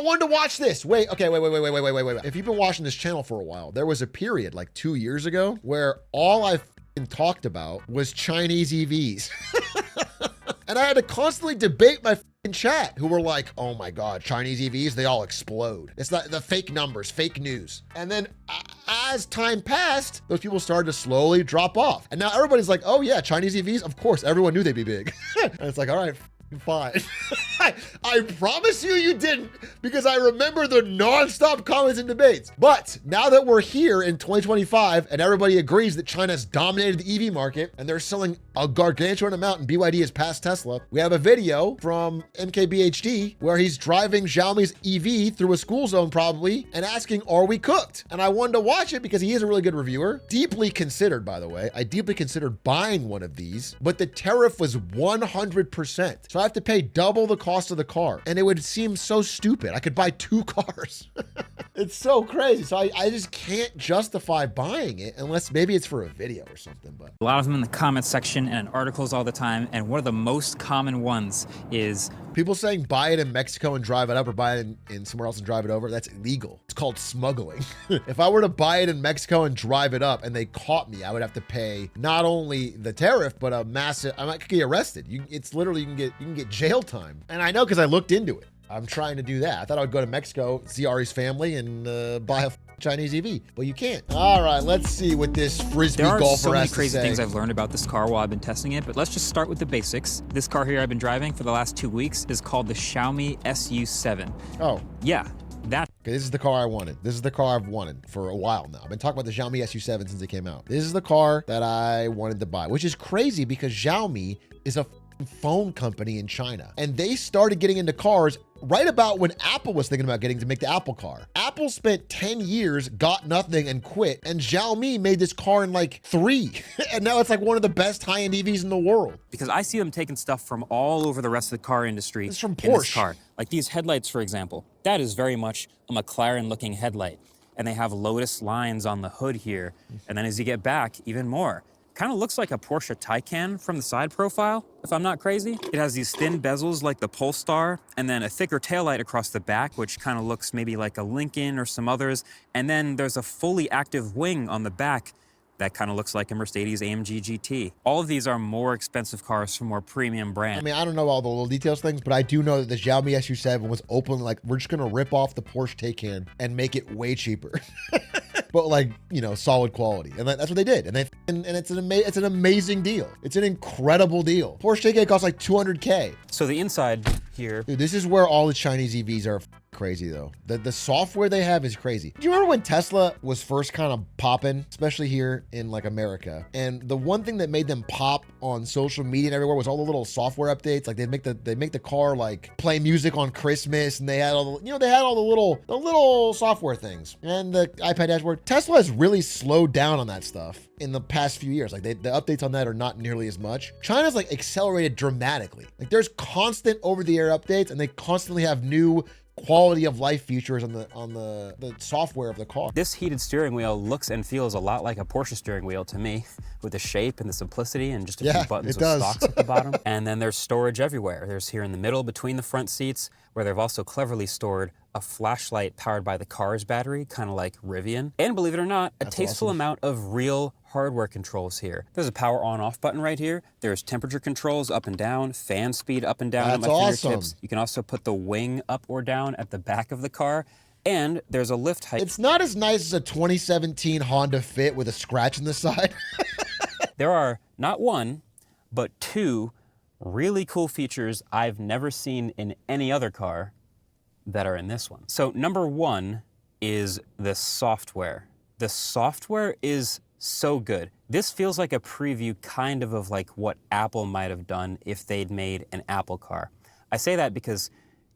wanted to watch this. Wait. If you've been watching this channel for a while, there was a period like 2 years ago where all I talked about was Chinese EVs. And I had to constantly debate my chat who were like, oh my God, Chinese EVs, they all explode. It's not the fake numbers, fake news. And then as time passed, those people started to slowly drop off. And now everybody's like, oh yeah, Chinese EVs, of course, everyone knew they'd be big. And it's like, all right, fine. I promise you didn't, because I remember the nonstop comments and debates. But now that we're here in 2025 and everybody agrees that China's dominated the EV market and they're selling a gargantuan amount and BYD is past Tesla, we have a video from MKBHD where he's driving Xiaomi's EV through a school zone probably and asking, are we cooked? And I wanted to watch it because he is a really good reviewer. Deeply considered, by the way. I deeply considered buying one of these, but the tariff was 100%. So I have to pay double the cost of the car. And it would seem so stupid. I could buy 2 cars. It's so crazy. So I just can't justify buying it unless maybe it's for a video or something. But a lot of them in the comments section and in articles all the time. And one of the most common ones is people saying buy it in Mexico and drive it up, or buy it in somewhere else and drive it over. That's illegal. It's called smuggling. If I were to buy it in Mexico and drive it up and they caught me, I would have to pay not only the tariff, but a massive, I might get arrested. It's literally, you can get jail time. And I know because I looked into it. I'm trying to do that. I thought I would go to Mexico, see Ari's family, and buy a Chinese EV, but you can't. All right, let's see what this frisbee golfer has to say. There are so many crazy things I've learned about this car while I've been testing it, but let's just start with the basics. This car here I've been driving for the last 2 weeks is called the Xiaomi SU7. Oh. Yeah, that. Okay, this is the car I wanted. This is the car I've wanted for a while now. I've been talking about the Xiaomi SU7 since it came out. This is the car that I wanted to buy, which is crazy because Xiaomi is a phone company in China, and they started getting into cars right about when Apple was thinking about getting to make the Apple car. Apple spent 10 years, got nothing, and quit, and Xiaomi made this car in like 3. And now it's like one of the best high-end EVs in the world. Because I see them taking stuff from all over the rest of the car industry. This is from Porsche. In this car. Like these headlights, for example. That is very much a McLaren-looking headlight. And they have Lotus lines on the hood here. And then as you get back, even more. Kind of looks like a Porsche Taycan from the side profile, if I'm not crazy. It has these thin bezels like the Polestar, and then a thicker taillight across the back, which kind of looks maybe like a Lincoln or some others. And then there's a fully active wing on the back that kind of looks like a Mercedes AMG GT. All of these are more expensive cars from more premium brands. I mean, I don't know all the little details things, but I do know that the Xiaomi SU7 was open like, we're just gonna rip off the Porsche Taycan and make it way cheaper. But like, you know, solid quality. And that's what they did. And it's an amazing deal. It's an incredible deal. Porsche Taycan costs like 200K. So the inside here. Dude, this is where all the Chinese EVs are crazy though. The software they have is crazy. Do you remember when Tesla was first kind of popping, especially here in like America? And the one thing that made them pop on social media and everywhere was all the little software updates. Like they'd make the car like play music on Christmas, and they had all the, they had all the little software things and the iPad dashboard. Tesla has really slowed down on that stuff in the past few years. Like the updates on that are not nearly as much. China's like accelerated dramatically. Like there's constant over-the-air updates, and they constantly have new quality of life features on the software of the car. This heated steering wheel looks and feels a lot like a Porsche steering wheel to me, with the shape and the simplicity and just a few buttons with stalks at the bottom. And then there's storage everywhere. There's here in the middle between the front seats, where they've also cleverly stored a flashlight powered by the car's battery, kind of like Rivian. And believe it or not, a tasteful amount of real hardware controls here. There's a power on-off button right here. There's temperature controls up and down, fan speed up and down at my fingertips. You can also put the wing up or down at the back of the car. And there's a lift height. It's not as nice as a 2017 Honda Fit with a scratch in the side. There are not one, but 2 really cool features I've never seen in any other car that are in this one. So number 1 is the software. The software is so good. This feels like a preview kind of like what Apple might have done if they'd made an Apple car. I say that because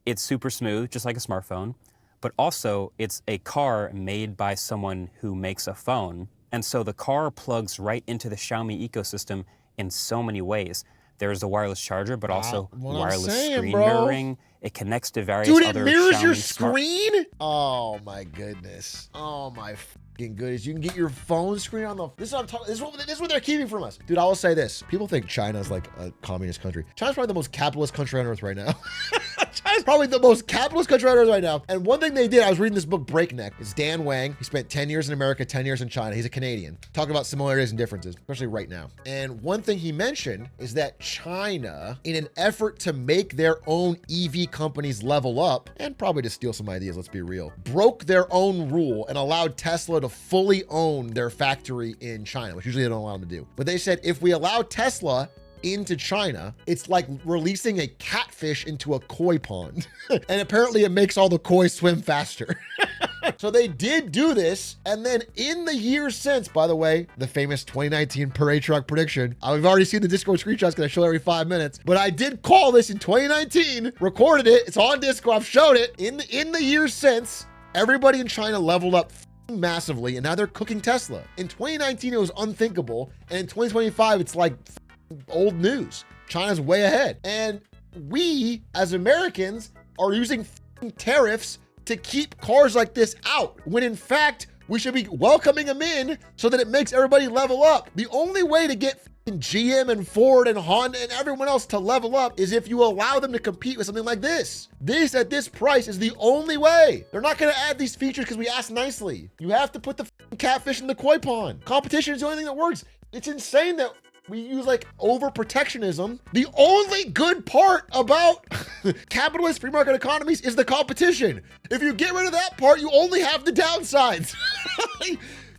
it's super smooth, just like a smartphone, but also it's a car made by someone who makes a phone. And so the car plugs right into the Xiaomi ecosystem in so many ways. There's a wireless charger, but also wireless screen mirroring. It connects to various other Xiaomi. Dude, it mirrors your screen? Oh my goodness. Oh my fucking goodness. You can get your phone screen on the, this is what I'm talking, this is what they're keeping from us. Dude, I will say this. People think China's like a communist country. China's probably the most capitalist country on earth right now. China's Probably the most capitalist country on earth right now. And one thing they did, I was reading this book, Breakneck. It's Dan Wang. He spent 10 years in America, 10 years in China. He's a Canadian. Talking about similarities and differences, especially right now. And one thing he mentioned is that China, in an effort to make their own EV companies level up, and probably to steal some ideas, let's be real, broke their own rule and allowed Tesla to fully own their factory in China, which usually they don't allow them to do. But they said, if we allow Tesla into China, it's like releasing a catfish into a koi pond. And apparently it makes all the koi swim faster. So they did do this. And then in the years since, by the way, the famous 2019 parade truck prediction, I've already seen the Discord screenshots because I show every 5 minutes, but I did call this in 2019, recorded it. It's on Discord. I've showed it. In the years since, everybody in China leveled up massively, and now they're cooking Tesla. In 2019, it was unthinkable. And in 2025, it's like old news. China's way ahead. And we, as Americans, are using tariffs to keep cars like this out, when in fact, we should be welcoming them in so that it makes everybody level up. The only way to get GM and Ford and Honda and everyone else to level up is if you allow them to compete with something like this. This, at this price, is the only way. They're not gonna add these features because we asked nicely. You have to put the catfish in the koi pond. Competition is the only thing that works. It's insane that we use like over-protectionism. The only good part about capitalist free market economies is the competition. If you get rid of that part, you only have the downsides.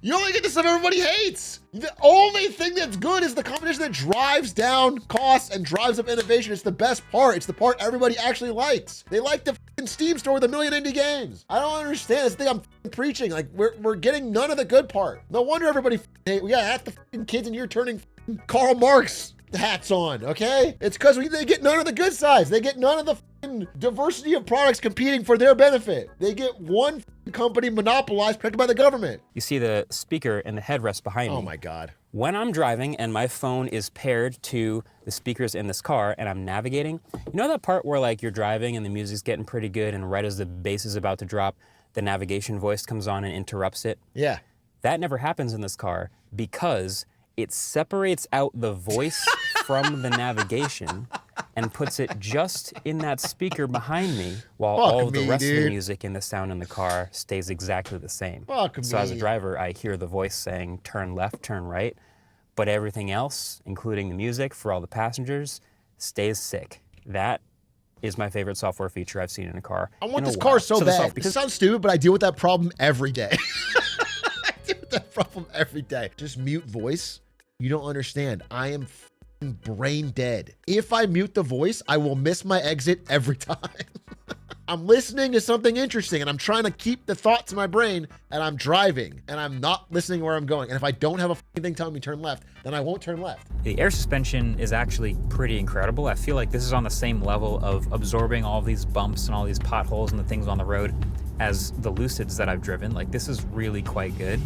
You only get the stuff everybody hates. The only thing that's good is the competition that drives down costs and drives up innovation. It's the best part. It's the part everybody actually likes. They like the Steam store with 1 million indie games. I don't understand. It's the thing I'm preaching. Like, we're getting none of the good part. No wonder everybody hate. We got half the kids in here turning Karl Marx hats on, okay? It's because they get none of the good sides. They get none of the diversity of products competing for their benefit. They get one company monopolized, protected by the government. You see the speaker and the headrest behind me. Oh my God. When I'm driving and my phone is paired to the speakers in this car and I'm navigating, you know that part where like you're driving and the music's getting pretty good and right as the bass is about to drop, the navigation voice comes on and interrupts it? Yeah. That never happens in this car because it separates out the voice from the navigation and puts it just in that speaker behind me while all of the rest of the music and the sound in the car stays exactly the same. So as a driver, I hear the voice saying, turn left, turn right, but everything else, including the music for all the passengers, stays sick. That is my favorite software feature I've seen in a car. I want this car so bad. Because it sounds stupid, but I deal with that problem every day. I deal with that problem every day. Just mute voice. You don't understand. I am brain dead. If I mute the voice, I will miss my exit every time. I'm listening to something interesting and I'm trying to keep the thoughts in my brain and I'm driving and I'm not listening where I'm going. And if I don't have a thing telling me turn left, then I won't turn left. The air suspension is actually pretty incredible. I feel like this is on the same level of absorbing all these bumps and all these potholes and the things on the road as the Lucids that I've driven. Like, this is really quite good.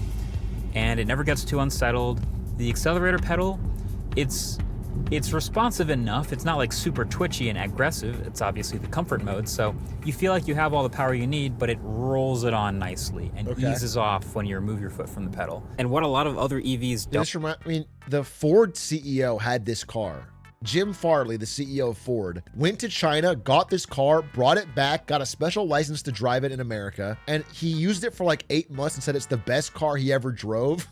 And it never gets too unsettled. The accelerator pedal, it's responsive enough. It's not like super twitchy and aggressive. It's obviously the comfort mode, so you feel like you have all the power you need, but it rolls it on nicely and eases off when you remove your foot from the pedal. And what a lot of other EVs don't. The Ford CEO had this car. Jim Farley, the CEO of Ford, went to China, got this car, brought it back, got a special license to drive it in America, and he used it for like 8 months and said it's the best car he ever drove.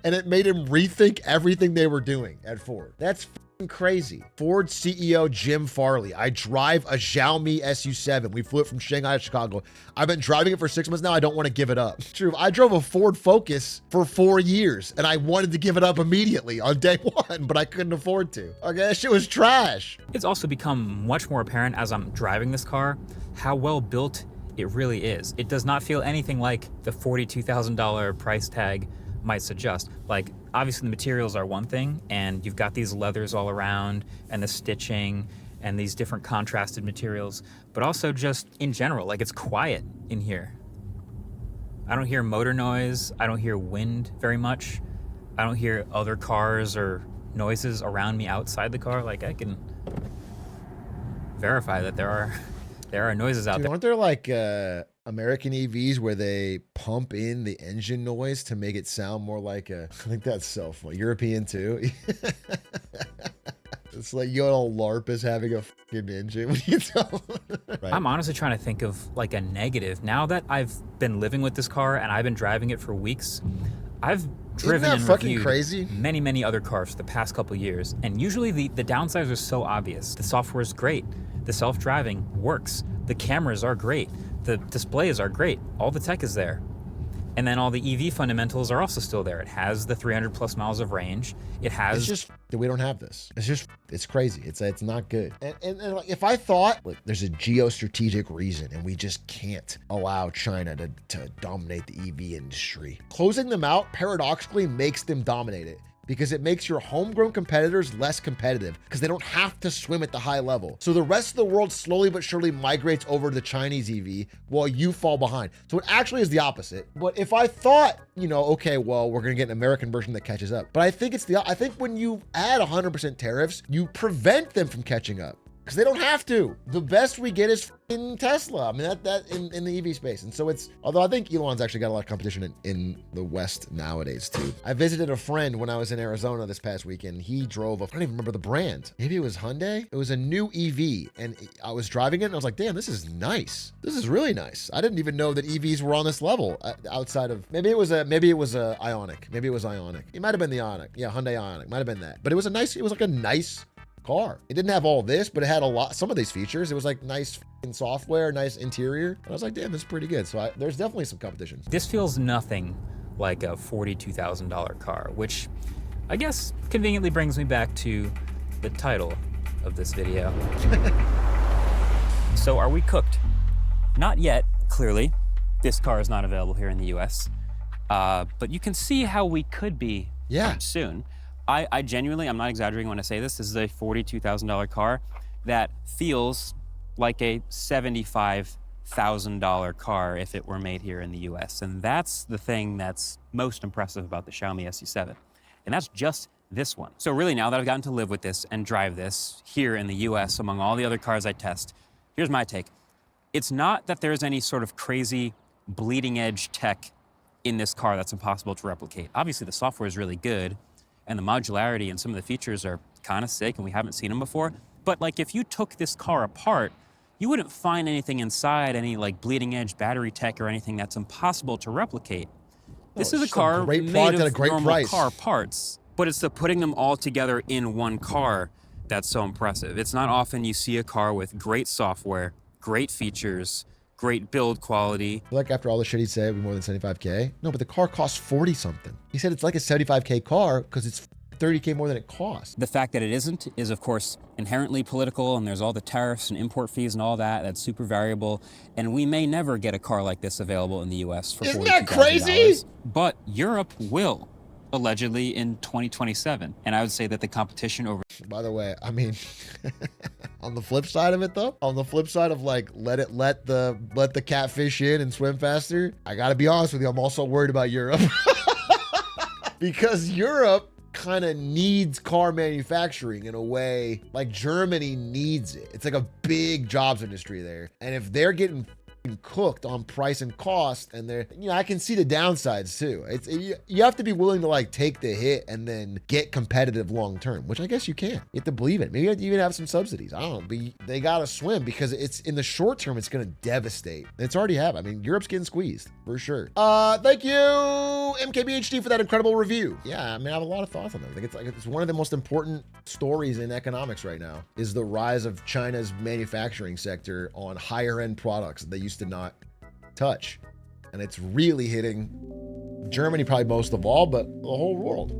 And it made him rethink everything they were doing at Ford. That's crazy. Ford CEO Jim Farley. I drive a Xiaomi SU7. We flew it from Shanghai to Chicago. I've been driving it for 6 months now. I don't want to give it up. True. I drove a Ford Focus for 4 years and I wanted to give it up immediately on day one, but I couldn't afford to. Okay, that shit was trash. It's also become much more apparent as I'm driving this car how well built it really is. It does not feel anything like the $42,000 price tag might suggest. Like, obviously the materials are one thing, and you've got these leathers all around and the stitching and these different contrasted materials, but also just in general, like, it's quiet in here. I don't hear motor noise. I don't hear wind very much. I don't hear other cars or noises around me outside the car. Like, I can verify that there are noises out there. Aren't there like American EVs where they pump in the engine noise to make it sound more like I think that's so funny. European too. It's like you know LARP is having a fucking engine when you tell right. I'm honestly trying to think of like a negative. Now that I've been living with this car and I've been driving it for weeks, I've driven and reviewed crazy? many other cars for the past couple of years, and usually the downsides are so obvious. The software is great, the self-driving works, the cameras are great, the displays are great, all the tech is there. And then all the EV fundamentals are also still there. It has the 300 plus miles of range. It has. It's just that we don't have this. It's crazy. It's not good. And like, if I thought like, there's a geostrategic reason and we just can't allow China to dominate the EV industry, closing them out paradoxically makes them dominate it. Because it makes your homegrown competitors less competitive because they don't have to swim at the high level. So the rest of the world slowly but surely migrates over to the Chinese EV while you fall behind. So it actually is the opposite. But if I thought, you know, okay, well, we're going to get an American version that catches up. But I think I think when you add 100% tariffs, you prevent them from catching up. Because they don't have to. The best we get is in Tesla. I mean, that in the EV space. And so although I think Elon's actually got a lot of competition in the West nowadays too. I visited a friend when I was in Arizona this past weekend. He drove I don't even remember the brand. Maybe it was Hyundai. It was a new EV. And I was driving it and I was like, damn, this is nice. This is really nice. I didn't even know that EVs were on this level outside of, maybe it was a Ioniq. Maybe it was Ioniq. It might've been the Ioniq. Yeah, Hyundai Ioniq. Might've been that. But it was like a nice car. It didn't have all this, but it had some of these features. It was like nice software, nice interior. And I was like, damn, this is pretty good. So there's definitely some competition. This feels nothing like a $42,000 car, which I guess conveniently brings me back to the title of this video. So are we cooked? Not yet, clearly. This car is not available here in the US. But you can see how we could be soon. I genuinely, I'm not exaggerating when I say this is a $42,000 car that feels like a $75,000 car if it were made here in the US. And that's the thing that's most impressive about the Xiaomi SU7. And that's just this one. So really now that I've gotten to live with this and drive this here in the US among all the other cars I test, here's my take. It's not that there's any sort of crazy bleeding edge tech in this car that's impossible to replicate. Obviously the software is really good, and the modularity and some of the features are kind of sick and we haven't seen them before. But like if you took this car apart, you wouldn't find anything inside, any like bleeding edge battery tech or anything that's impossible to replicate. This is a car made of normal car parts, but it's the putting them all together in one car that's so impressive. It's not often you see a car with great software, great features, great build quality. Like after all the shit he said, it'd be more than 75K. No, but the car costs 40 something. He said it's like a 75K car because it's 30K more than it costs. The fact that it isn't is of course inherently political, and there's all the tariffs and import fees and all that. That's super variable. And we may never get a car like this available in the US for $42,000. Isn't that crazy? But Europe will, allegedly in 2027. And I would say that the competition over. By the way, I mean, on the flip side of it though, on the flip side of like, let the catfish in and swim faster. I gotta be honest with you. I'm also worried about Europe because Europe kind of needs car manufacturing in a way like Germany needs it. It's like a big jobs industry there. And if they're getting cooked on price and cost, and they're, you know, I can see the downsides too. You have to be willing to like take the hit and then get competitive long term, which I guess you can. You have to believe it. Maybe you have to even have some subsidies. I don't know, but they gotta swim because it's in the short term it's gonna devastate. It's already happened. I mean, Europe's getting squeezed for sure. Thank you MKBHD for that incredible review. Yeah, I mean, I have a lot of thoughts on that. I think it's one of the most important stories in economics right now is the rise of China's manufacturing sector on higher end products that they used to not touch. And it's really hitting Germany probably most of all, but the whole world.